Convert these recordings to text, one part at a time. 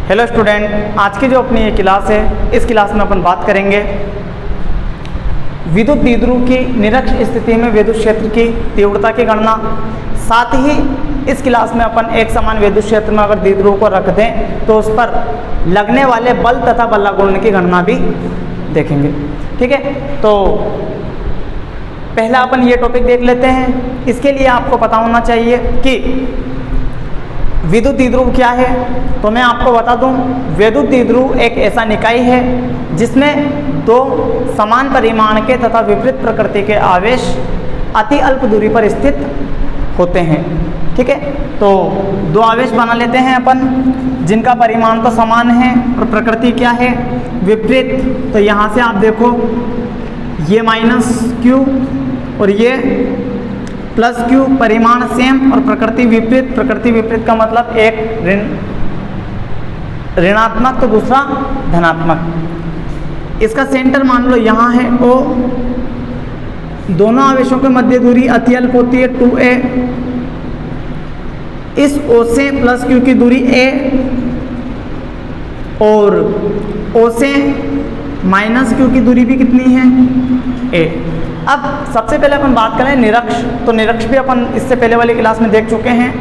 Hello student, आज की जो अपनी ये क्लास है, इस क्लास में अपन बात करेंगे विद्युत द्विध्रुव की निरक्ष स्थिति में विद्युत क्षेत्र की तीव्रता की गणना। साथ ही इस क्लास में अपन एक समान विद्युत क्षेत्र में अगर द्विध्रुव को रख दें तो उस पर लगने वाले बल तथा बलाघूर्ण की गणना भी देखेंगे। ठीक है, तो पहला अपन ये टॉपिक देख लेते हैं। इसके लिए आपको पता होना चाहिए कि विद्युत द्विध्रुव क्या है। तो मैं आपको बता दूं, विद्युत द्विध्रुव एक ऐसा निकाय है जिसमें दो समान परिमाण के तथा विपरीत प्रकृति के आवेश अति अल्प दूरी पर स्थित होते हैं। ठीक है, तो दो आवेश बना लेते हैं अपन जिनका परिमाण तो समान है और प्रकृति क्या है, विपरीत। तो यहाँ से आप देखो, ये -q और ये +q, परिमाण सेम और प्रकृति विपरीत। प्रकृति विपरीत का मतलब एक ऋणात्मक तो दूसरा धनात्मक। इसका सेंटर मान लो यहाँ है O। दोनों आवेशों के मध्य दूरी अति अल्प होती है 2a। इस O से +q की दूरी a और O से -q की दूरी भी कितनी है, a। अब सबसे पहले अपन बात करें निरक्ष। तो निरक्ष भी अपन इससे पहले वाली क्लास में देख चुके हैं।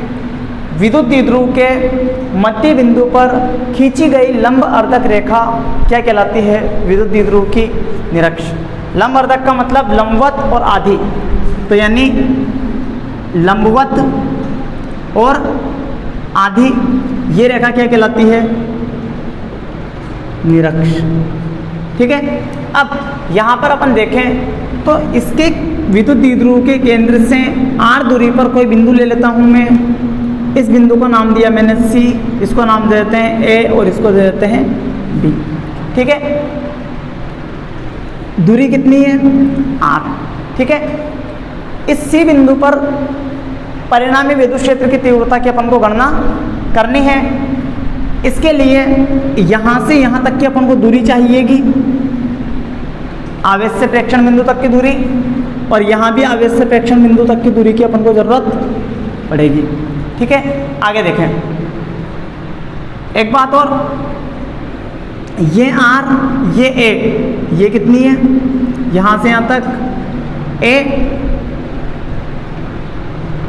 विद्युत द्विध्रुव के मध्य बिंदु पर खींची गई लंब अर्धक रेखा क्या कहलाती है, विद्युत द्विध्रुव की निरक्ष। लंब अर्धक का मतलब लंबवत और आधी। तो यानी लंबवत और आधी, ये रेखा क्या कहलाती है, निरक्ष। ठीक है, अब यहाँ पर अपन देखें तो इसके विद्युत द्विध्रुव के केंद्र से r दूरी पर कोई बिंदु ले लेता हूँ मैं। इस बिंदु को नाम दिया मैंने C, इसको नाम दे देते हैं A और इसको दे देते हैं B। ठीक है, दूरी कितनी है, r। ठीक है, इस C बिंदु पर परिणामी विद्युत क्षेत्र की तीव्रता की अपन को गणना करनी है। इसके लिए यहाँ से यहाँ तक की अपन को दूरी चाहिएगी, आवेश से प्रेक्षण बिंदु तक की दूरी, और यहाँ भी आवेश से प्रेक्षण बिंदु तक की दूरी की अपन को जरूरत पड़ेगी। ठीक है, आगे देखें एक बात और, ये r ये a, ये कितनी है, यहाँ से यहाँ तक a।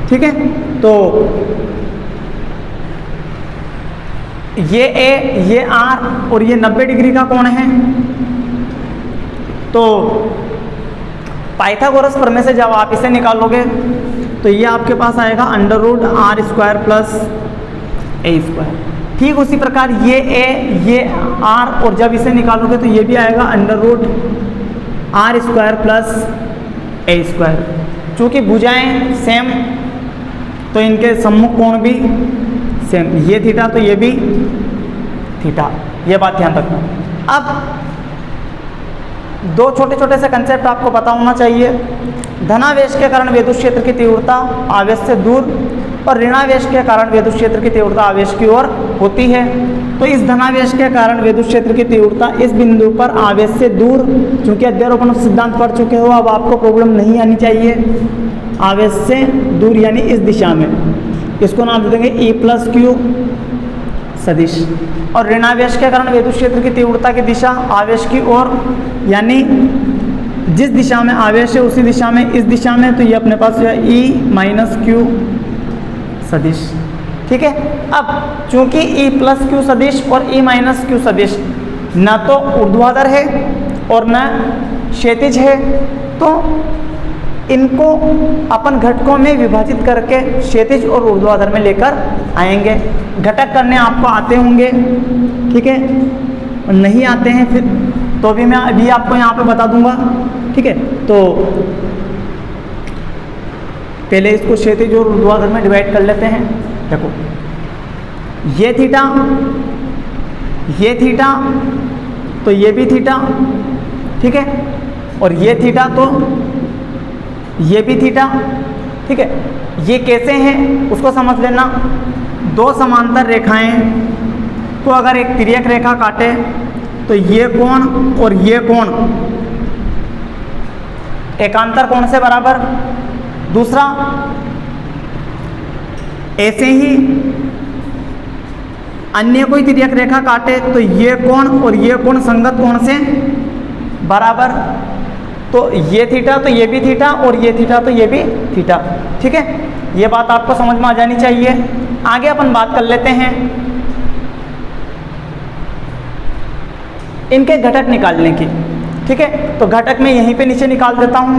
ठीक है, तो ये a, ये r और ये 90 डिग्री का कोण है। तो पाइथागोरस प्रमेय से जब आप इसे निकालोगे तो ये आपके पास आएगा √r² + a²। ठीक उसी प्रकार ये a, ये r, और जब इसे निकालोगे तो ये भी आएगा √r² + a²। चूँकि भुजाएं सेम तो इनके सम्मुख कोण भी सेम, ये थीटा तो ये भी थीटा, ये बात ध्यान रखना। अब दो छोटे छोटे से कंसेप्ट आपको पता होना चाहिए। धनावेश के कारण विद्युत क्षेत्र की तीव्रता आवेश से दूर और ऋणावेश के कारण विद्युत क्षेत्र की तीव्रता आवेश की ओर होती है। तो इस धनावेश के कारण विद्युत क्षेत्र की तीव्रता इस बिंदु पर आवेश से दूर, क्योंकि अध्यारोपण सिद्धांत पढ़ चुके हो, अब आपको प्रॉब्लम नहीं आनी चाहिए। आवेश से दूर यानी इस दिशा में, इसको नाम दे देंगे E+q सदिश। और ऋणावेश के कारण विद्युत क्षेत्र की तीव्रता की दिशा आवेश की ओर, यानी जिस दिशा में आवेश है उसी दिशा में, इस दिशा में, तो ये अपने पास है E-q सदिश। ठीक है, अब चूंकि E+q सदिश और E-q सदिश न तो ऊर्ध्वाधर है और न क्षैतिज है, तो इनको अपन घटकों में विभाजित करके क्षैतिज और ऊर्ध्वाधर में लेकर आएंगे। घटक करने आपको आते होंगे, ठीक है, नहीं आते हैं फिर तो भी मैं अभी आपको यहाँ पे बता दूंगा। ठीक है, तो पहले इसको क्षैतिज और ऊर्ध्वाधर में डिवाइड कर लेते हैं। देखो, ये थीटा, ये थीटा, तो ये भी थीटा। ठीक है, और ये थीटा तो ये भी थीटा। ठीक है, ये कैसे हैं उसको समझ लेना। दो समांतर रेखाएं को अगर एक तिर्यक रेखा काटे तो ये कोण और ये कोण एकांतर कोण से बराबर। दूसरा, ऐसे ही अन्य कोई तिर्यक रेखा काटे तो ये कोण और ये कोण संगत कोण से बराबर, तो ये थीटा तो ये भी थीटा और ये थीटा तो ये भी थीटा। ठीक है, ये बात आपको समझ में आ जानी चाहिए। आगे अपन बात कर लेते हैं इनके घटक निकालने की। ठीक है, तो घटक मैं यहीं पे नीचे निकाल देता हूं।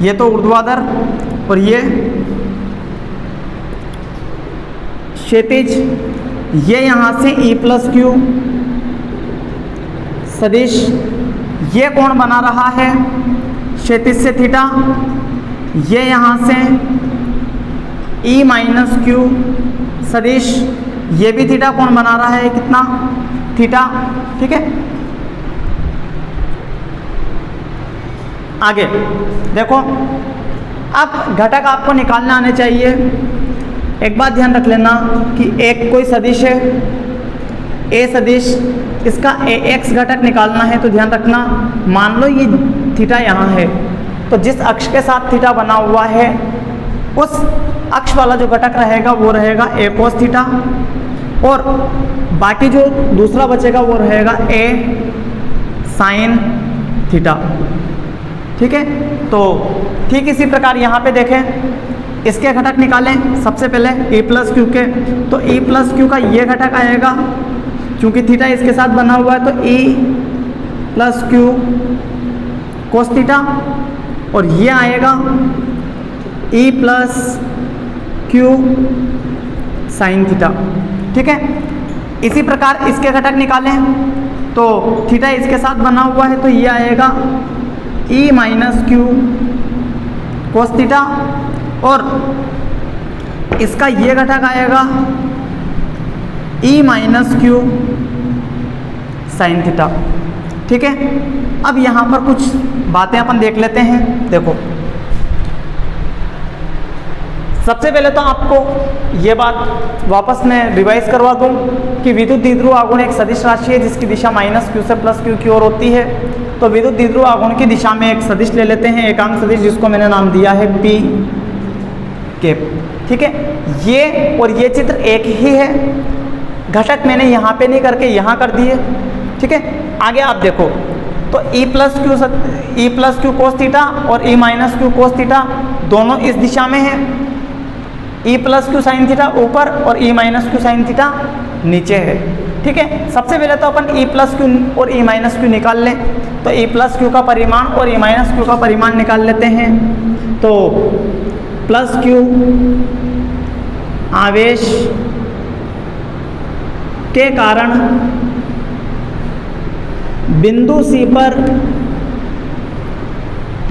ये तो ऊर्ध्वाधर और ये क्षैतिज, ये यहां से E प्लस क्यू सदिश ये कोण बना रहा है क्षैतिज से थीटा, ये यहां से E माइनस क्यू सदिश ये भी थीटा कोण बना रहा है, कितना थीटा। ठीक है, आगे देखो, अब घटक आपको निकालने आने चाहिए। एक बात ध्यान रख लेना कि एक कोई सदिश है ए सदिश, इसका ax घटक निकालना है तो ध्यान रखना, मान लो ये थीटा यहाँ है, तो जिस अक्ष के साथ थीटा बना हुआ है उस अक्ष वाला जो घटक रहेगा वो रहेगा a cos थीटा, और बाकी जो दूसरा बचेगा वो रहेगा a sin थीटा। ठीक है, तो ठीक इसी प्रकार यहाँ पे देखें, इसके घटक निकालें सबसे पहले E प्लस क्यू के, तो E प्लस क्यू का ये घटक आएगा, क्योंकि थीटा इसके साथ बना हुआ है तो E plus Q cos theta, और ये आएगा E plus Q sine theta. ठीक है, इसी प्रकार इसके घटक निकालें तो थीटा इसके साथ बना हुआ है तो ये आएगा E minus Q cos theta, और इसका ये घटक आएगा E minus Q sine theta. ठीक है, अब यहाँ पर कुछ बातें अपन देख लेते हैं। देखो, सबसे पहले तो आपको ये बात वापस मैं रिवाइज करवा दूं कि विद्युत द्विध्रुव आघूर्ण एक सदिश राशि है जिसकी दिशा माइनस क्यू से प्लस क्यू की ओर होती है। तो विद्युत द्विध्रुव आघूर्ण की दिशा में एक सदिश ले लेते हैं, एकांक सदिश, जिसको मैंने नाम दिया है P कैप। ठीक है, ये और ये चित्र एक ही है, घटक मैंने यहाँ पे नहीं करके यहाँ कर दिए। ठीक है, आगे आप देखो तो E plus Q cos theta और E minus Q cos theta दोनों इस दिशा में है। E plus Q sine theta ऊपर और E minus Q sine theta नीचे है। ठीक है, सबसे पहले तो अपन E प्लस क्यू और E माइनस क्यू निकाल लें, तो E प्लस क्यू का परिमाण और E माइनस क्यू का परिमाण निकाल लेते हैं। तो प्लस क्यू आवेश के कारण बिंदु C पर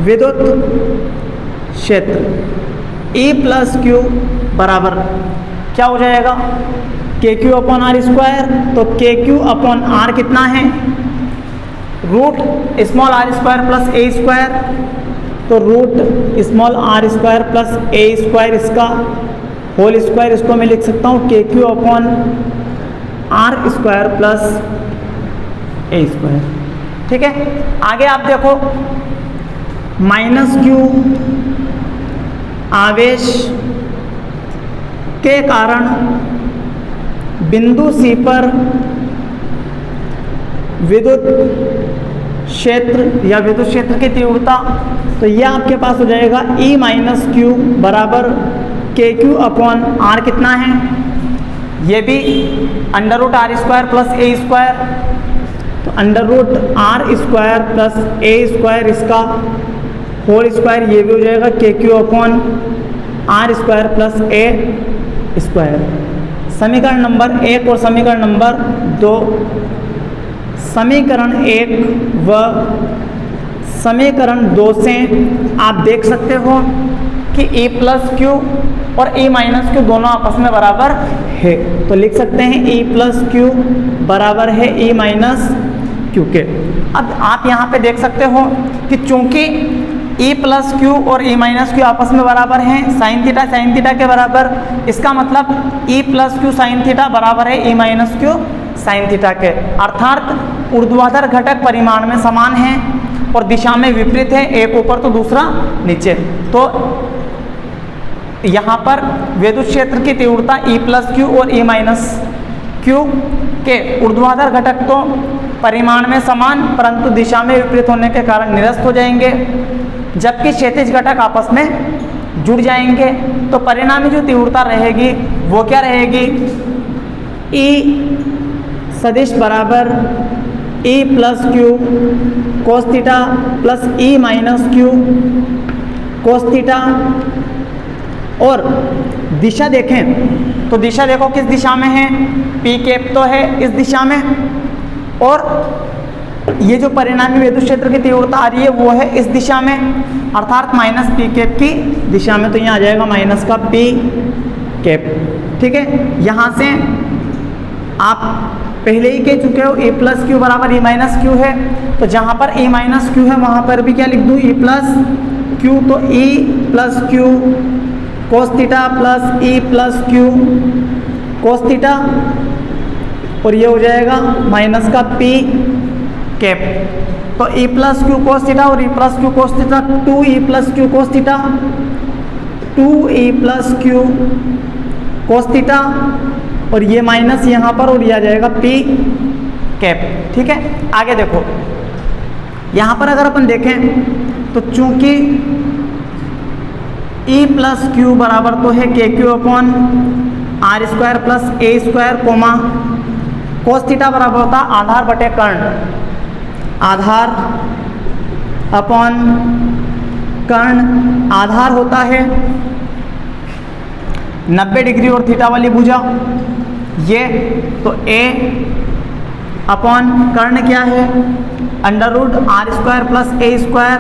विद्युत क्षेत्र E प्लस क्यू बराबर क्या हो जाएगा, k q upon r square. तो के क्यू अपॉन आर कितना है, root small r square plus a square, तो root small r square plus a square, इसका होल स्क्वायर, इसको मैं लिख सकता हूँ k q upon r square plus a square. ठीक है, आगे आप देखो, माइनस क्यू आवेश के कारण बिंदु C पर विद्युत क्षेत्र या विद्युत क्षेत्र की तीव्रता, तो यह आपके पास हो जाएगा E माइनस क्यू बराबर के क्यू अपॉन आर कितना है, ये भी under root r square plus a square, तो under root r square plus a square, इसका होल स्क्वायर, ये भी हो जाएगा k q upon r square plus a square. समीकरण नंबर 1 और समीकरण नंबर 2, समीकरण 1 व समीकरण 2 से आप देख सकते हो कि E प्लस क्यू और E माइनस क्यू दोनों आपस में बराबर है, तो लिख सकते हैं E प्लस क्यू बराबर है E माइनस क्यू के। अब आप यहाँ पे देख सकते हो कि चूंकि E प्लस क्यू और E माइनस क्यू आपस में बराबर हैं, साइन थीटा के बराबर, इसका मतलब E plus Q sine theta बराबर है E minus Q sine theta के, अर्थात ऊर्ध्वाधर घटक परिमाण में समान हैं और दिशा में विपरीत है, एक ऊपर तो दूसरा नीचे। तो यहाँ पर विद्युत क्षेत्र की तीव्रता E प्लस क्यू और E माइनस क्यू के ऊर्ध्वाधर घटक तो परिमाण में समान परंतु दिशा में विपरीत होने के कारण निरस्त हो जाएंगे, जबकि क्षैतिज घटक आपस में जुड़ जाएंगे। तो परिणामी जो तीव्रता रहेगी वो क्या रहेगी, E सदिश बराबर E plus Q cos theta plus E minus Q cos theta. और दिशा देखें तो दिशा देखो किस दिशा में है, पी कैप तो है इस दिशा में, और ये जो परिणामी विद्युत क्षेत्र की तीव्रता आ रही है वो है इस दिशा में, अर्थात माइनस पी कैप की दिशा में। तो यहाँ आ जाएगा माइनस का पी कैप। ठीक है, यहाँ से आप पहले ही कह चुके हो E प्लस क्यू बराबर E माइनस क्यू है, तो जहाँ पर E माइनस क्यू है वहाँ पर भी क्या लिख दूँ, E प्लस क्यू। तो E plus Q cos theta plus E plus Q cos theta, और ये हो जाएगा माइनस का P कैप। तो E plus Q cos theta और E plus Q cos theta 2E plus Q cos theta 2E plus Q cos theta, और ये minus यहाँ पर और ये आ जाएगा P कैप। ठीक है, आगे देखो यहाँ पर अगर अपन देखें तो चूंकि E प्लस क्यू बराबर तो है k q upon r square plus a square comma cos theta बराबर होता है आधार बटे कर्ण, आधार अपॉन कर्ण। आधार होता है 90 डिग्री और थीटा वाली भुजा ये, तो ए अपॉन कर्ण क्या है, under root r square plus a square.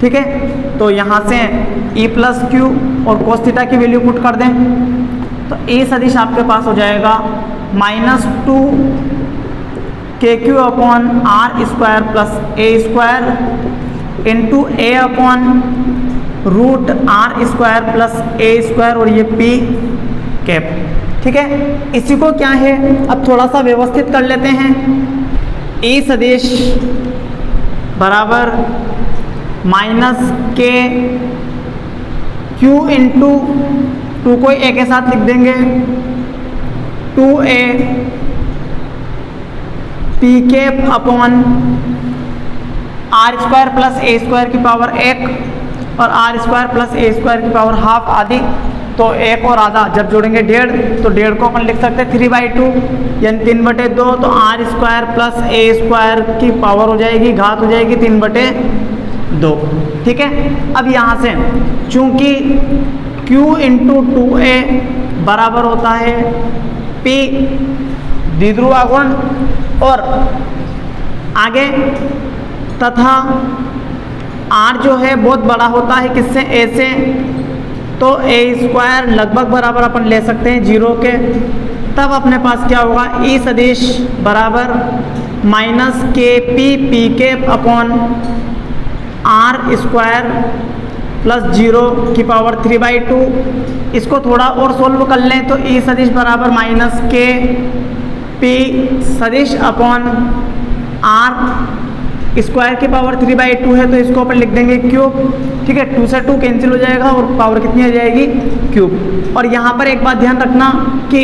ठीक है, तो यहाँ से E प्लस क्यू और कोस थीटा की वैल्यू पुट कर दें तो ए सदिश आपके पास हो जाएगा minus 2 k q upon r square plus a square into a upon root r square plus a square, और ये पी कैप। ठीक है, इसी को क्या है अब थोड़ा सा व्यवस्थित कर लेते हैं। ए सदिश बराबर माइनस के क्यू इंटू 2 को ए के साथ लिख देंगे 2a p cap upon r square plus a square की पावर 1 और r square plus a square की पावर हाफ आदि। तो 1 और आधा जब जोड़ेंगे 1.5, तो 1.5 को अपन लिख सकते हैं 3/2 यानी 3/2। तो r square plus a square की पावर हो जाएगी, घात हो जाएगी 3/2। ठीक है, अब यहाँ से चूंकि Q इंटू 2a बराबर होता है P द्विध्रुव आघूर्ण, और आगे तथा R जो है बहुत बड़ा होता है किससे, A से, तो a स्क्वायर लगभग बराबर अपन ले सकते हैं 0 के। तब अपने पास क्या होगा, E सदिश बराबर minus k p cap upon r square plus 0 की पावर 3/2। इसको थोड़ा और सोल्व कर लें तो E सदिश बराबर माइनस के पी सदिश अपॉन आर स्क्वायर की पावर 3/2 है, तो इसको अपन लिख देंगे क्यूब। ठीक है, 2 से 2 कैंसिल हो जाएगा और पावर कितनी आ जाएगी, क्यूब। और यहाँ पर एक बात ध्यान रखना कि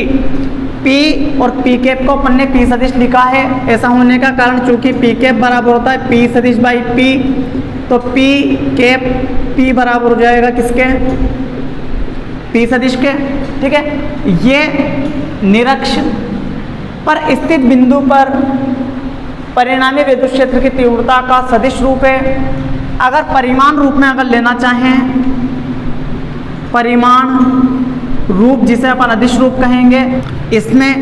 P और P कैप को अपन ने P सदिश लिखा है, ऐसा होने का कारण चूंकि P कैप बराबर होता है P सदिश बाई P, तो P कैप P बराबर हो जाएगा किसके, P सदिश के। ठीक है, ये निरक्ष पर स्थित बिंदु पर परिणामी विद्युत क्षेत्र की तीव्रता का सदिश रूप है। अगर परिमाण रूप में अगर लेना चाहें, परिमाण रूप जिसे अपन अदिश रूप कहेंगे, इसमें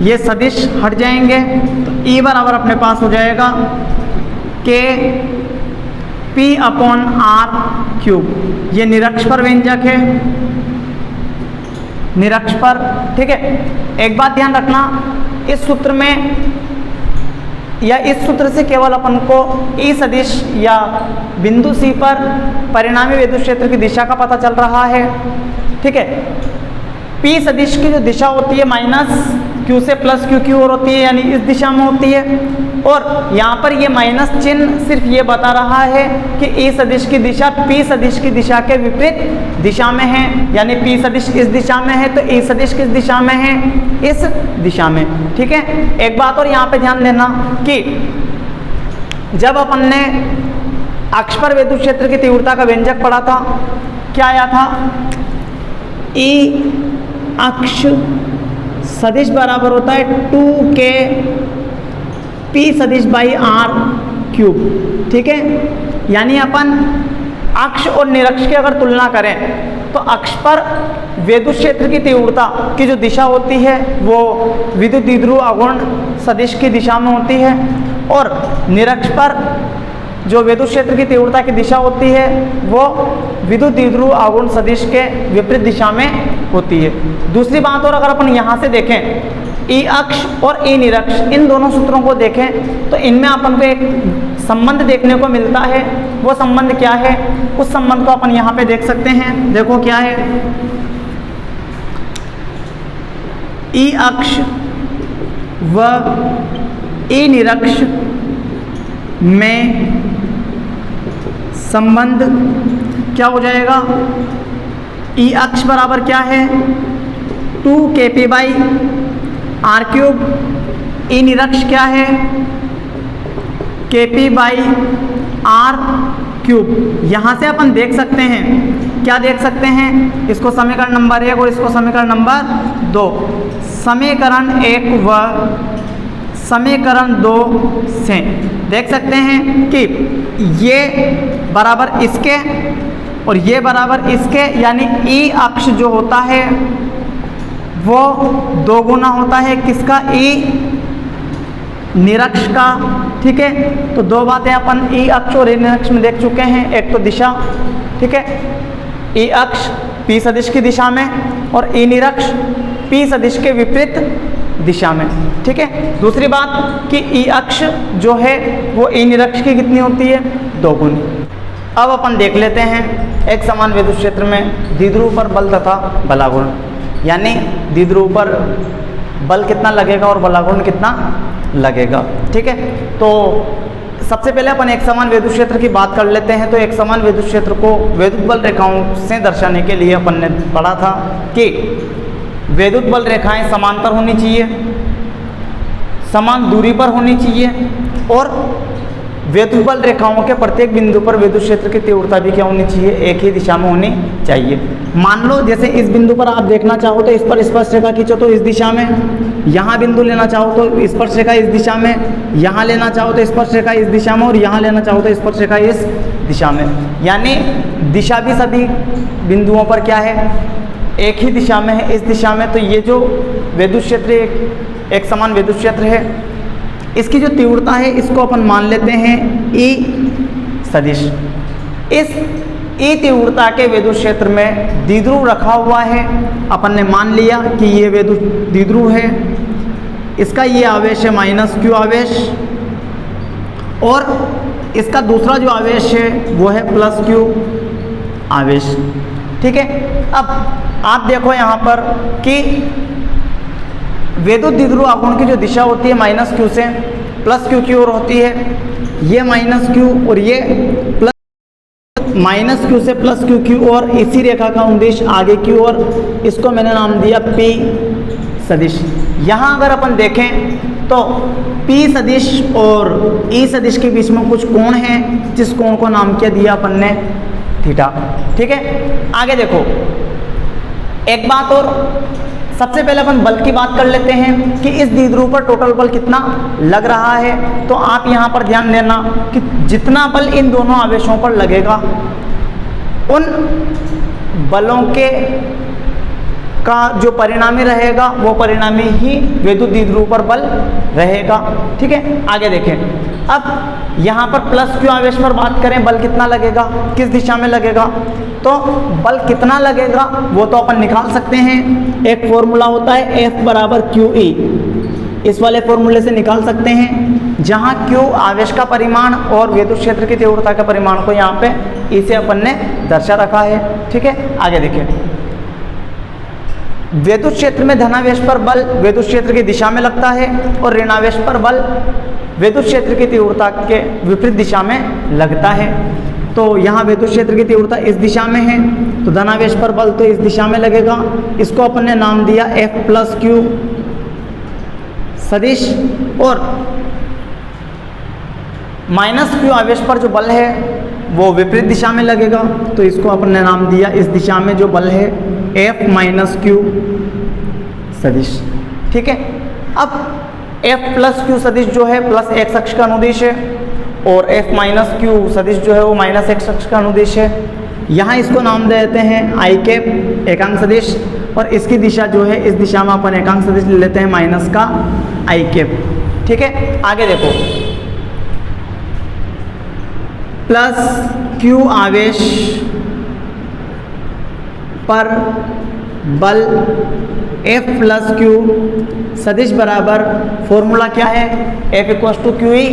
ये सदिश हट जाएंगे तो E बराबर अपने पास हो जाएगा के P अपॉन आर क्यूब। ये निरक्ष पर व्यंजक है, निरक्ष पर। ठीक है, एक बात ध्यान रखना, इस सूत्र में या इस सूत्र से केवल अपन को E सदिश या बिंदु C पर परिणामी विद्युत क्षेत्र की दिशा का पता चल रहा है। ठीक है, P सदिश की जो दिशा होती है माइनस Q से प्लस Q की ओर होती है, यानी इस दिशा में होती है। और यहाँ पर ये माइनस चिन्ह सिर्फ ये बता रहा है कि E सदिश की दिशा P सदिश की दिशा के विपरीत दिशा में है, यानी P सदिश इस दिशा में है तो E सदिश किस दिशा में है, इस दिशा में। ठीक है, एक बात और यहाँ पे ध्यान देना कि जब अपन ने अक्ष पर विद्युत क्षेत्र की तीव्रता का व्यंजक पढ़ा था, क्या आया था, E अक्ष सदिश बराबर होता है 2K P सदिश बाई R क्यूब। ठीक है, यानी अपन अक्ष और निरक्ष की अगर तुलना करें तो अक्ष पर विद्युत क्षेत्र की तीव्रता की जो दिशा होती है वो विद्युत द्विध्रुव आघूर्ण सदिश की दिशा में होती है, और निरक्ष पर जो विद्युत क्षेत्र की तीव्रता की दिशा होती है वो विद्युत द्विध्रुव आघूर्ण सदिश के विपरीत दिशा में होती है। दूसरी बात और अगर अपन यहाँ से देखें E अक्ष और E निरक्ष, इन दोनों सूत्रों को देखें तो इनमें अपन को एक संबंध देखने को मिलता है। वो संबंध क्या है, उस संबंध को अपन यहाँ पे देख सकते हैं। देखो क्या है, E अक्ष व E निरक्ष में संबंध क्या हो जाएगा, E अक्ष बराबर क्या है 2kp by r cube, E निरक्ष क्या है kp बाई आर क्यूब। यहाँ से अपन देख सकते हैं, क्या देख सकते हैं, इसको समीकरण नंबर 1 और इसको समीकरण नंबर 2। समीकरण 1 व समीकरण 2 से देख सकते हैं कि ये बराबर इसके और ये बराबर इसके, यानी E अक्ष जो होता है वो 2 गुना होता है किसका, E निरक्ष का। ठीक है, तो दो बातें अपन E अक्ष और E निरक्ष में देख चुके हैं, एक तो दिशा, ठीक है, E अक्ष P सदिश की दिशा में और E निरक्ष P सदिश के विपरीत दिशा में। ठीक है, दूसरी बात कि E अक्ष जो है वो E निरक्ष की कितनी होती है, 2 गुनी। अब अपन देख लेते हैं एक समान विद्युत क्षेत्र में द्विध्रुव पर बल तथा बलाघूर्ण, यानी द्विध्रुव पर बल कितना लगेगा और बलाघूर्ण कितना लगेगा। ठीक है, तो सबसे पहले अपन एक समान विद्युत क्षेत्र की बात कर लेते हैं। तो एक समान विद्युत क्षेत्र को विद्युत बल रेखाओं से दर्शाने के लिए अपन ने पढ़ा था कि विद्युत बल रेखाएं समांतर होनी चाहिए, समान दूरी पर होनी चाहिए, और विद्युत बल रेखाओं के प्रत्येक बिंदु पर विद्युत क्षेत्र की तीव्रता भी क्या होनी चाहिए, एक ही दिशा में होनी चाहिए। मान लो जैसे इस बिंदु पर आप देखना चाहो तो इस पर स्पर्शरेखा खींचो तो इस दिशा में, यहाँ बिंदु लेना चाहो तो स्पर्शरेखा इस दिशा में, यहाँ लेना चाहो तो स्पर्शरेखा इस दिशा में, और यहाँ लेना चाहो तो स्पर्शरेखा इस दिशा में, यानी दिशा भी सभी बिंदुओं पर क्या है, एक ही दिशा में है, इस दिशा में। तो ये जो विद्युत क्षेत्र एक समान विद्युत क्षेत्र है, इसकी जो तीव्रता है इसको अपन मान लेते हैं E सदिश। इस E तीव्रता के विद्युत क्षेत्र में द्विध्रुव रखा हुआ है, अपन ने मान लिया कि ये विद्युत द्विध्रुव है, इसका ये आवेश है -q आवेश, और इसका दूसरा जो आवेश है वो है +q आवेश। ठीक है, अब आप देखो यहाँ पर कि विद्युत द्विध्रुव आघूर्ण की जो दिशा होती है -q से +q की ओर होती है, ये -q और ये -q से +q की ओर, इसी रेखा का उद्देश आगे की ओर, इसको मैंने नाम दिया P सदिश। यहाँ अगर अपन देखें तो P सदिश और E सदिश के बीच में कुछ कोण है, जिस कोण को नाम क्या दिया अपन ने, थीटा। ठीक है, आगे देखो एक बात और, सबसे पहले अपन बल की बात कर लेते हैं कि इस द्विध्रुव पर टोटल बल कितना लग रहा है। तो आप यहाँ पर ध्यान देना कि जितना बल इन दोनों आवेशों पर लगेगा, उन बलों के का जो परिणामी रहेगा वो परिणामी ही विद्युत द्विध्रुव पर बल रहेगा। ठीक है, आगे देखें। अब यहाँ पर +q आवेश पर बात करें, बल कितना लगेगा, किस दिशा में लगेगा, तो बल कितना लगेगा वो तो अपन निकाल सकते हैं। एक फॉर्मूला होता है F बराबर QE, इस वाले फॉर्मूले से निकाल सकते हैं, जहाँ Q आवेश का परिमाण और विद्युत क्षेत्र की तीव्रता के परिमाण को यहाँ पे E से अपन ने दर्शा रखा है। ठीक है, आगे देखिए। विद्युत क्षेत्र में धनावेश पर बल विद्युत क्षेत्र की दिशा में लगता है और ऋणावेश पर बल विद्युत क्षेत्र की तीव्रता के विपरीत दिशा में लगता है। तो यहाँ विद्युत क्षेत्र की तीव्रता इस दिशा में है, तो धनावेश पर बल तो इस दिशा में लगेगा। इसको अपन ने नाम दिया F+Q सदिश, और -Q आवेश पर जो बल है वो विपरीत दिशा में लगेगा, तो इसको अपन ने नाम दिया, इस दिशा में जो बल है F-Q सदिश। ठीक है, अब F+Q सदिश जो है प्लस x अक्ष का अनुदिश है और F-Q सदिश जो है वो माइनस x अक्ष का अनुदिश है। यहाँ इसको नाम देते हैं i कैप एकांक सदिश, और इसकी दिशा जो है इस दिशा में अपन एकांक सदिश ले लेते हैं माइनस का i कैप। ठीक है, आगे देखो, प्लस q आवेश पर बल F+Q सदिश बराबर, फॉर्मूला क्या है, F=QE,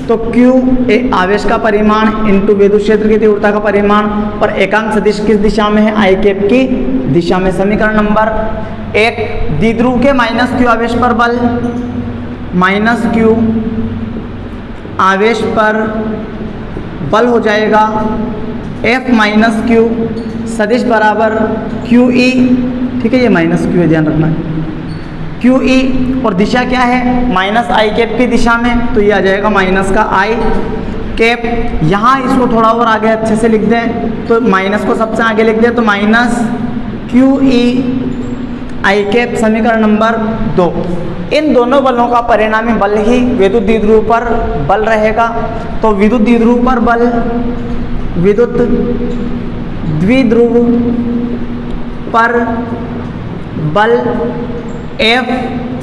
तो Q आवेश का परिमाण इंटू विद्युत क्षेत्र की तीव्रता का परिमाण, और एकांक सदिश किस दिशा में है, i कैप की दिशा में। समीकरण नंबर 1, द्विध्रुव के -Q आवेश पर बल -Q आवेश पर बल हो जाएगा F-Q सदिश बराबर QE। ठीक है, ये -Q है, ध्यान रखना, QE, और दिशा क्या है, -i कैप की दिशा में, तो ये आ जाएगा माइनस का i कैप। यहाँ इसको थोड़ा और आगे अच्छे से लिख दें, तो माइनस को सबसे आगे लिख दें, तो -QE i कैप। समीकरण नंबर 2, इन दोनों बलों का परिणामी बल ही विद्युत द्विध्रुव पर बल रहेगा। तो विद्युत द्विध्रुव पर बल, विद्युत द्विध्रुव पर बल F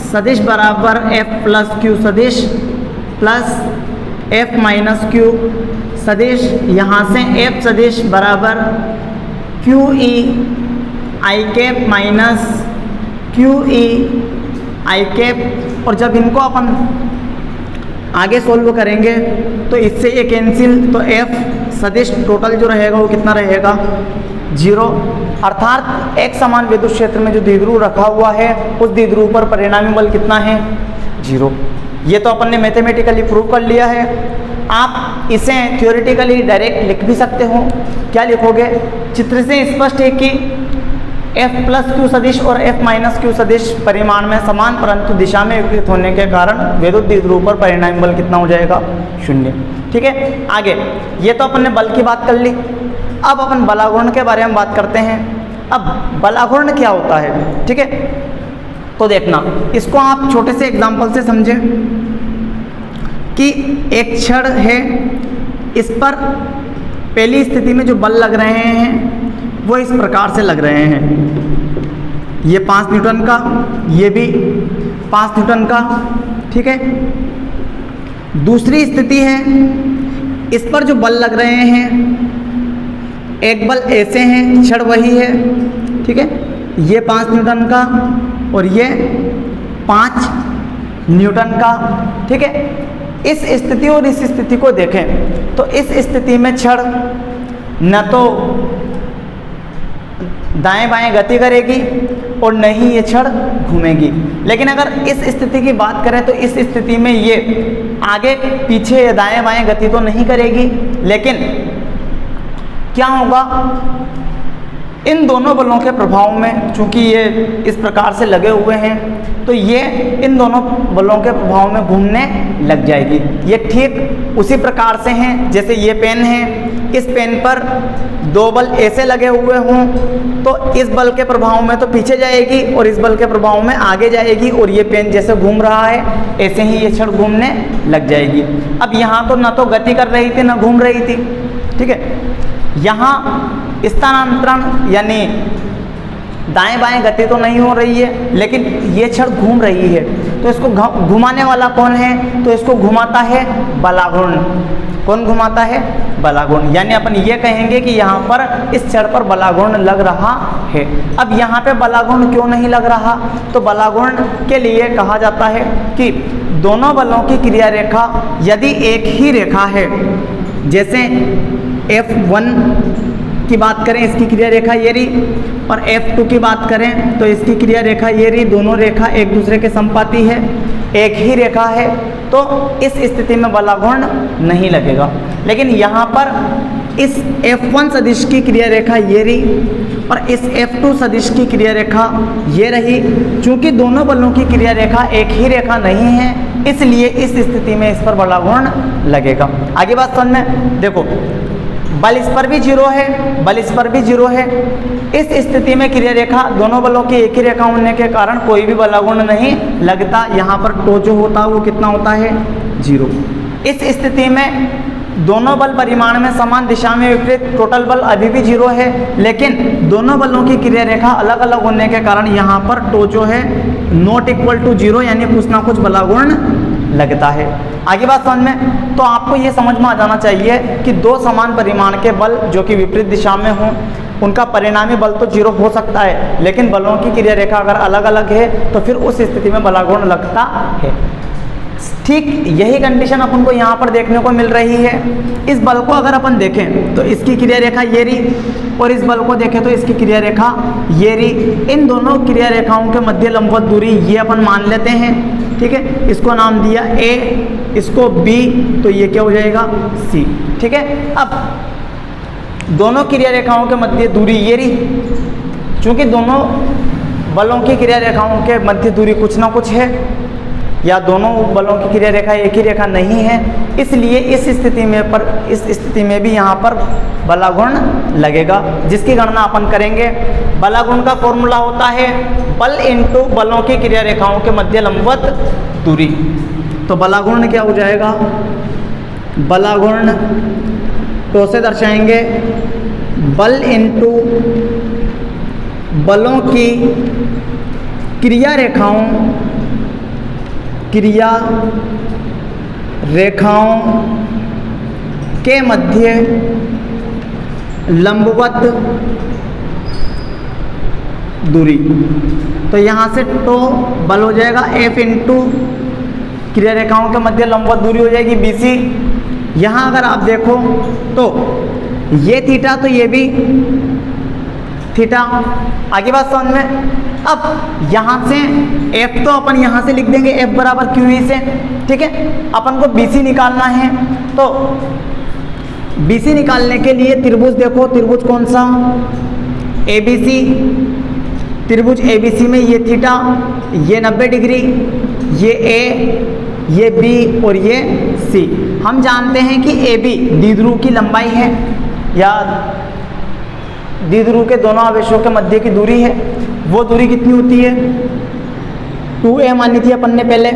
सदिश बराबर F+Q सदिश प्लस F-Q सदिश, यहाँ से F सदिश बराबर QE i cap minus QE i cap. और जब इनको अपन आगे सोल्व करेंगे तो इससे ये कैंसिल, तो F सदिश टोटल जो रहेगा वो कितना रहेगा, 0, अर्थात एक समान विद्युत क्षेत्र में जो द्विध्रुव रखा हुआ है उस द्विध्रुव पर परिणामी बल कितना है, 0। ये तो अपन ने मैथमेटिकली प्रूव कर लिया है। आप इसे थ्योरेटिकली डायरेक्ट लिख भी सकते हो। क्या लिखोगे, चित्र से स्पष्ट है कि F+Q सदिश और F-Q सदिश परिमाण में समान परंतु दिशा में विपरीत होने के कारण विद्युत द्विध्रुव पर परिणामी बल कितना हो जाएगा, 0। ठीक है, आगे ये तो अपन ने बल की बात कर ली। अब अपन बलाघूर्ण के बारे में बात करते हैं। अब बलाघूर्ण क्या होता है, ठीक है, तो देखना, इसको आप छोटे से एग्जाम्पल से समझें कि एक छड़ है, इस पर पहली स्थिति में जो बल लग रहे हैं वो इस प्रकार से लग रहे हैं, ये 5 न्यूटन का, ये भी 5 न्यूटन का। ठीक है, दूसरी स्थिति है, इस पर जो बल लग रहे हैं, एक बल ऐसे हैं, छड़ वही है, ठीक है, ये 5 न्यूटन का और ये 5 न्यूटन का। ठीक है, इस स्थिति और इस स्थिति को देखें तो इस स्थिति में छड़ न तो दाएं बाएं गति करेगी और न ही ये छड़ घूमेगी। लेकिन अगर इस स्थिति की बात करें तो इस स्थिति में ये आगे पीछे या दाएं बाएं गति तो नहीं करेगी, लेकिन क्या होगा, इन दोनों बलों के प्रभाव में, चूंकि ये इस प्रकार से लगे हुए हैं, तो ये इन दोनों बलों के प्रभाव में घूमने लग जाएगी। ये ठीक उसी प्रकार से हैं जैसे ये पेन है, इस पेन पर 2 बल ऐसे लगे हुए हों तो इस बल के प्रभाव में तो पीछे जाएगी और इस बल के प्रभाव में आगे जाएगी, और ये पेन जैसे घूम रहा है ऐसे ही ये छड़ घूमने लग जाएगी। अब यहाँ तो ना तो गति कर रही थी ना घूम रही थी, ठीक है, यहाँ स्थानांतरण यानी दाएं बाएं गति तो नहीं हो रही है, लेकिन ये छड़ घूम रही है, तो इसको घुमाने वाला कौन है, तो इसको घुमाता है बलाघूर्ण। कौन घुमाता है, बलाघूर्ण। यानी अपन ये कहेंगे कि यहाँ पर इस छड़ पर बलाघूर्ण लग रहा है। अब यहाँ पे बलाघूर्ण क्यों नहीं लग रहा, तो बलाघूर्ण के लिए कहा जाता है कि दोनों बलों की क्रिया रेखा यदि एक ही रेखा है, जैसे F1 की बात करें, इसकी क्रिया रेखा ये रही, और F2 की बात करें तो इसकी क्रिया रेखा ये रही। दोनों रेखा एक दूसरे के संपाती है, एक ही रेखा है, तो इस स्थिति में बलागुण नहीं लगेगा। लेकिन यहाँ पर इस F1 सदिश की क्रिया रेखा ये रही और इस F2 सदिश की क्रिया रेखा ये रही। चूंकि दोनों बलों की क्रिया रेखा एक ही रेखा नहीं है, इसलिए इस स्थिति में इस पर बलागुण लगेगा। आगे बात समझ में देखो, बल इस पर भी 0 है, बल इस पर भी 0 है। इस स्थिति में क्रिया रेखा दोनों बलों की एक ही रेखा होने के कारण कोई भी बलागुण नहीं लगता। यहाँ पर टो जो होता है वो कितना होता है, 0। इस स्थिति में दोनों बल परिमाण में समान दिशा में विपरीत, टोटल बल अभी भी 0 है, लेकिन दोनों बलों की क्रिया रेखा अलग अलग होने के कारण यहाँ पर टो जो है नॉट इक्वल टू 0, यानी कुछ ना कुछ बलागुण लगता है। आगे बात समझ में, तो आपको ये समझ में आ जाना चाहिए कि दो समान परिमाण के बल जो कि विपरीत दिशा में हों, उनका परिणामी बल तो 0 हो सकता है, लेकिन बलों की क्रिया रेखा अगर अलग अलग है तो फिर उस स्थिति में बलागुण लगता है। ठीक यही कंडीशन अपन को यहाँ पर देखने को मिल रही है। इस बल को अगर अपन देखें तो इसकी क्रिया रेखा ये रही, और इस बल को देखें तो इसकी क्रिया रेखा ये रही। इन दोनों क्रिया रेखाओं के मध्य लंबवत दूरी ये अपन मान लेते हैं, ठीक है। इसको नाम दिया A, इसको B, तो ये क्या हो जाएगा, C, ठीक है। अब दोनों क्रिया रेखाओं के मध्य दूरी ये रही। चूंकि दोनों बलों की क्रिया रेखाओं के मध्य दूरी कुछ ना कुछ है, या दोनों बलों की क्रिया रेखा एक ही रेखा नहीं है, इसलिए इस स्थिति में भी यहाँ पर बलागुण लगेगा, जिसकी गणना अपन करेंगे। बलागुण का फॉर्मूला होता है बल इंटू बलों की क्रिया रेखाओं के मध्य लंबवत दूरी। तो बलागुण क्या हो जाएगा, बलागुण टो से दर्शाएंगे बल इंटू बलों की क्रिया रेखाओं के मध्य लंबवत दूरी। तो यहाँ से टो बल हो जाएगा F इंटू क्रिया रेखाओं के मध्य लंबवत दूरी हो जाएगी BC। यहाँ अगर आप देखो तो ये थीटा, तो ये भी थीटा। आगे बात समझ में, अब यहाँ से F तो अपन यहाँ से लिख देंगे F बराबर QE से, ठीक है। अपन को BC निकालना है, तो BC निकालने के लिए त्रिभुज देखो, त्रिभुज कौन सा, ABC। त्रिभुज ABC में ये थीटा, ये 90 डिग्री, ये A, ये B और ये C। हम जानते हैं कि AB द्विध्रुव की लंबाई है, या द्विध्रुव के दोनों आवेशों के मध्य की दूरी है। वो दूरी कितनी होती है, 2a मानी थी अपन ने पहले,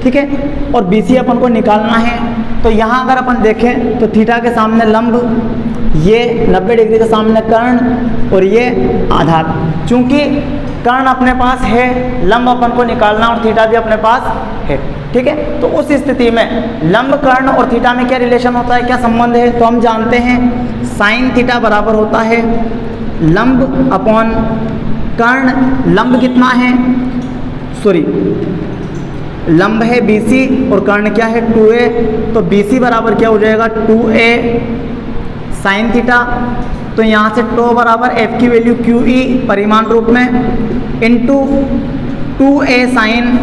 ठीक है। और BC अपन को निकालना है, तो यहाँ अगर अपन देखें तो थीटा के सामने लंब, ये 90 डिग्री के सामने कर्ण और ये आधार। चूंकि कर्ण अपने पास है, लंब अपन को निकालना और थीटा भी अपने पास है, ठीक है। तो उस स्थिति में लंब कर्ण और थीटा में क्या रिलेशन होता है, क्या संबंध है, तो हम जानते हैं साइन थीटा बराबर होता है लंब अपॉन कर्ण। लंब कितना है, लंब है BC और कर्ण क्या है 2a, तो BC बराबर क्या हो जाएगा 2a साइन थीटा। तो यहाँ से टो बराबर F की वैल्यू QE परिमाण रूप में इंटू 2a साइन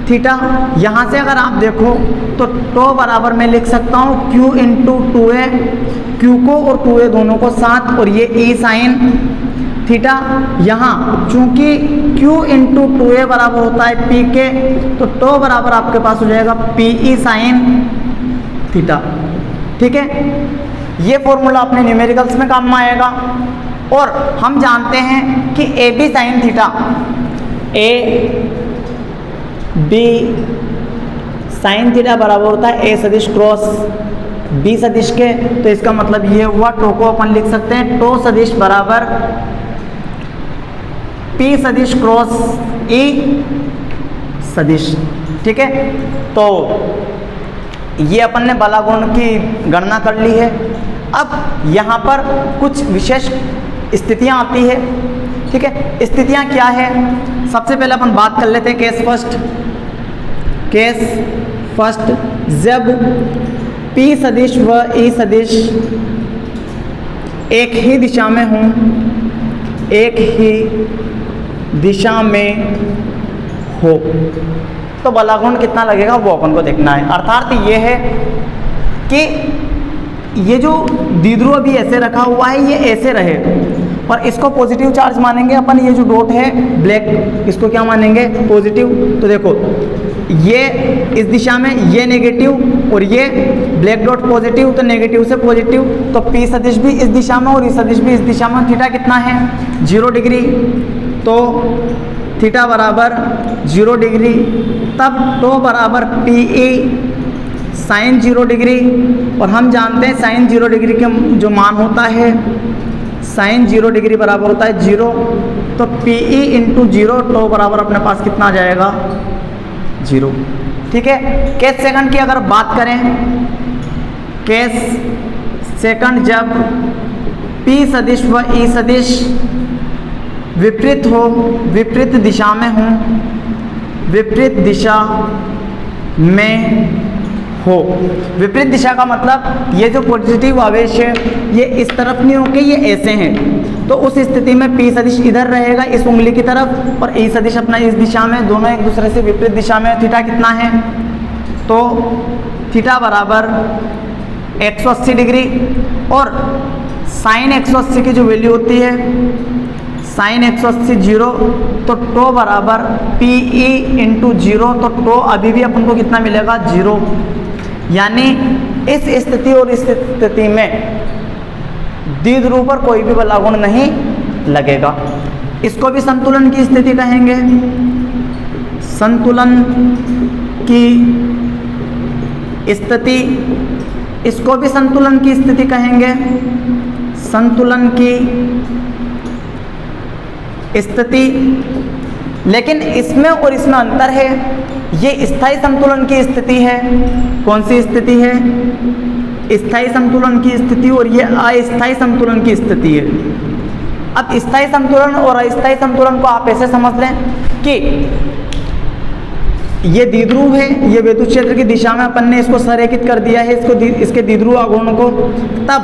थीटा। यहाँ से अगर आप देखो तो टो बराबर मैं लिख सकता हूँ Q इंटू 2a, Q को और 2a दोनों को साथ, और ये E साइन थीटा। यहाँ चूंकि Q इंटू 2a बराबर होता है P के, तो टो बराबर आपके पास हो जाएगा PE साइन थीटा, ठीक है। ये फॉर्मूला अपने न्यूमेरिकल्स में काम में आएगा। और हम जानते हैं कि AB sine theta, AB sine theta बराबर होता है A सदिश क्रॉस B सदिश के। तो इसका मतलब ये हुआ, टो को अपन लिख सकते हैं टो सदिश बराबर P सदिश क्रॉस E सदिश, ठीक है। तो ये अपन ने बलागुण की गणना कर ली है। अब यहाँ पर कुछ विशेष स्थितियाँ आती है, ठीक है। स्थितियाँ क्या है, सबसे पहले अपन बात कर लेते हैं केस फर्स्ट। जब P सदिश व E सदिश एक ही दिशा में हूँ, एक ही दिशा में हो, तो बलागुण कितना लगेगा वो अपन को देखना है। अर्थात ये है कि ये जो द्विध्रुव अभी ऐसे रखा हुआ है ये ऐसे रहे, और इसको पॉजिटिव चार्ज मानेंगे अपन। ये जो डॉट है ब्लैक, इसको क्या मानेंगे? पॉजिटिव। तो देखो ये इस दिशा में, ये नेगेटिव और ये ब्लैक डॉट पॉजिटिव, तो नेगेटिव से पॉजिटिव, तो P सदिश भी इस दिशा में और ई सदिश भी इस दिशा में। थीटा कितना है? 0 डिग्री। तो थीटा बराबर 0 डिग्री, तब टो बराबर PE साइन 0 डिग्री, और हम जानते हैं साइन 0 डिग्री का जो मान होता है, साइन 0 डिग्री बराबर होता है 0, तो PE इंटू 0, टो बराबर अपने पास कितना आ जाएगा? 0। ठीक है। केस सेकंड की अगर बात करें, केस सेकंड जब P सदिश व E सदिश विपरीत हो, विपरीत दिशा में हो, विपरीत दिशा में हो। विपरीत दिशा का मतलब ये जो पॉजिटिव आवेश है ये इस तरफ नहीं होके ये ऐसे हैं, तो उस स्थिति में P सदिश इधर रहेगा इस उंगली की तरफ, और E सदिश अपना इस दिशा में, दोनों एक दूसरे से विपरीत दिशा में। थीटा कितना है? तो थीटा बराबर 180 डिग्री, और साइन 180 की जो वैल्यू होती है, साइन 180 0, तो टो बराबर PE इंटू 0, तो टो अभी भी अपन को कितना मिलेगा? 0। यानी इस स्थिति और इस स्थिति में द्विध्रुव पर कोई भी बलागुण नहीं लगेगा। इसको भी संतुलन की स्थिति कहेंगे, संतुलन की स्थिति, इसको भी संतुलन की स्थिति कहेंगे, संतुलन की स्थिति। लेकिन इसमें और इसमें अंतर है, ये स्थायी संतुलन की स्थिति है। कौन सी स्थिति है? स्थायी संतुलन की स्थिति, और ये अस्थायी संतुलन की स्थिति है। अब स्थायी संतुलन और अस्थायी संतुलन को आप ऐसे समझ लें कि ये द्विध्रुव है, ये विद्युत क्षेत्र की दिशा में अपन ने इसको संरेखित कर दिया है, इसको इसके द्विध्रुव आघूर्ण को। तब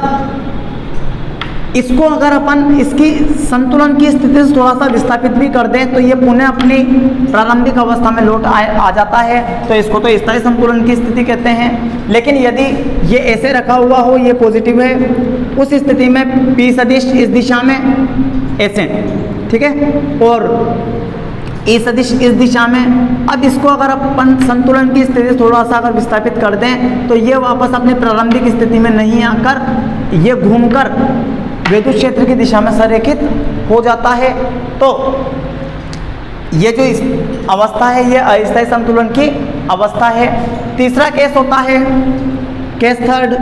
इसको अगर अपन इसकी संतुलन की स्थिति से थोड़ा सा विस्थापित भी कर दें तो ये पुनः अपनी प्रारंभिक अवस्था में लौट आ जाता है, तो इसको तो स्थायी संतुलन की स्थिति कहते हैं। लेकिन यदि ये ऐसे रखा हुआ हो, ये पॉजिटिव है, उस स्थिति में P सदिश इस दिशा में ऐसे, ठीक है, और E सदिश इस दिशा में। अब इसको अगर अपन संतुलन की स्थिति से थोड़ा सा अगर विस्थापित कर दें तो ये वापस अपनी प्रारंभिक स्थिति में नहीं आकर ये घूमकर विद्युत क्षेत्र की दिशा में संरेखित हो जाता है। तो ये जो अवस्था है ये अस्थायी संतुलन की अवस्था है। तीसरा केस होता है केस थर्ड,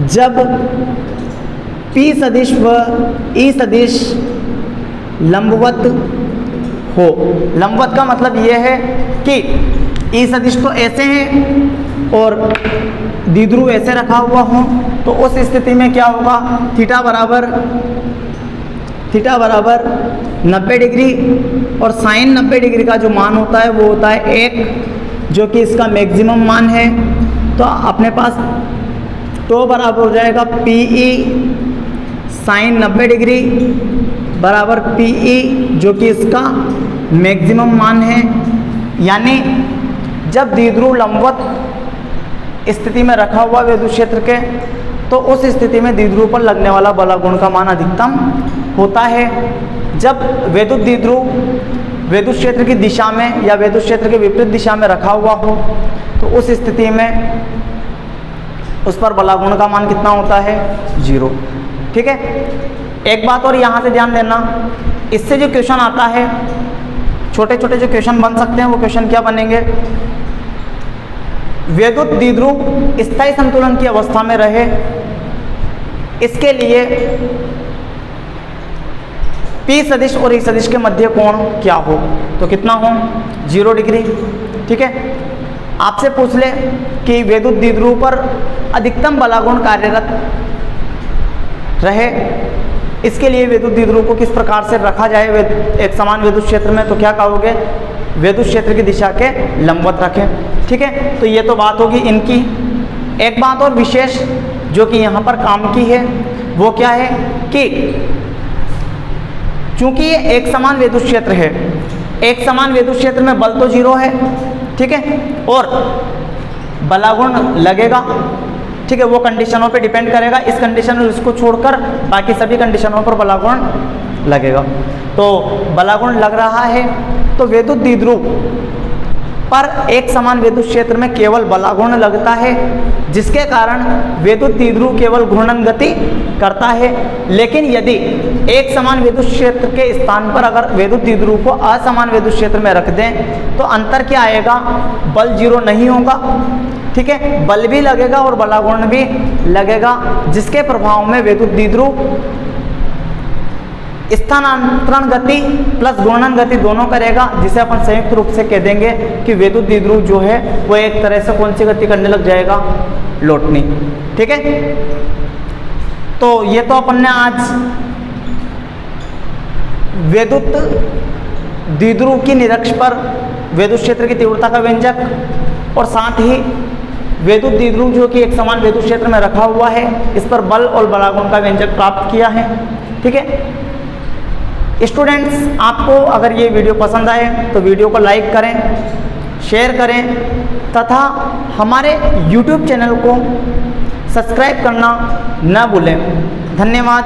जब P सदिश व E सदिश लंबवत हो। लंबवत का मतलब ये है कि E सदिश तो ऐसे हैं और द्विध्रुव ऐसे रखा हुआ हो, तो उस स्थिति में क्या होगा? थीटा बराबर 90 डिग्री, और साइन 90 डिग्री का जो मान होता है वो होता है 1, जो कि इसका मैक्सिमम मान है। तो अपने पास तो बराबर हो जाएगा PE साइन 90 डिग्री बराबर PE, जो कि इसका मैक्सिमम मान है। यानी जब द्विध्रुव लंबवत स्थिति में रखा हुआ विद्युत क्षेत्र के, तो उस स्थिति में द्विध्रुव पर लगने वाला बलागुण का मान अधिकतम होता है। जब विद्युत द्विध्रुव विद्युत क्षेत्र की दिशा में या विद्युत क्षेत्र के विपरीत दिशा में रखा हुआ हो, तो उस स्थिति में उस पर बलागुण का मान कितना होता है? 0। ठीक है। एक बात और यहाँ से ध्यान देना, इससे जो क्वेश्चन आता है, छोटे छोटे जो क्वेश्चन बन सकते हैं, वो क्वेश्चन क्या बनेंगे? विद्युत द्विध्रुव स्थायी संतुलन की अवस्था में रहे, इसके लिए P सदिश और E सदिश के मध्य कोण क्या हो? तो कितना हो? 0 डिग्री। ठीक है। आपसे पूछ ले कि विद्युत द्विध्रुव पर अधिकतम बलागुण कार्यरत रहे, इसके लिए विद्युत द्विध्रुव को किस प्रकार से रखा जाए एक समान विद्युत क्षेत्र में? तो क्या कहोगे? विद्युत क्षेत्र की दिशा के लंबवत रखें। ठीक है। तो ये तो बात होगी इनकी। एक बात और विशेष जो कि यहाँ पर काम की है वो क्या है कि चूंकि ये एक समान विद्युत क्षेत्र है, एक समान विद्युत क्षेत्र में बल तो 0 है, ठीक है, और बलागुण लगेगा, ठीक है, वो कंडीशनों पे डिपेंड करेगा। इस कंडीशन में इसको छोड़कर बाकी सभी कंडीशनों पर बलागुण लगेगा। तो बलागुण लग रहा है तो विद्युत द्विध्रुव पर एक समान विद्युत क्षेत्र में केवल बलागुण लगता है, जिसके कारण विद्युत द्विध्रुव केवल घूर्णन गति करता है। लेकिन यदि एक समान विद्युत क्षेत्र के स्थान पर अगर विद्युत द्विध्रुव को असमान विद्युत क्षेत्र में रख दें तो अंतर क्या आएगा, बल 0 नहीं होगा, ठीक है, बल भी लगेगा और बलागुण भी लगेगा, जिसके प्रभाव में विद्युत द्विध्रुव स्थानांतरण गति प्लस घूर्णन गति दोनों करेगा, जिसे अपन संयुक्त रूप से कह देंगे कि विद्युत द्विध्रुव जो है वो एक तरह से कौन सी गति करने लग जाएगा, लौटनी, ठीक है। तो ये तो अपन ने आज विद्युत द्विध्रुव की निरक्ष पर विद्युत क्षेत्र की तीव्रता का व्यंजक और साथ ही विद्युत द्विध्रुव जो कि एक समान विद्युत क्षेत्र में रखा हुआ है इस पर बल और बलागुण का व्यंजक प्राप्त किया है, ठीक है। स्टूडेंट्स, आपको अगर ये वीडियो पसंद आए तो वीडियो को लाइक करें, शेयर करें तथा हमारे YouTube चैनल को सब्सक्राइब करना न भूलें। धन्यवाद।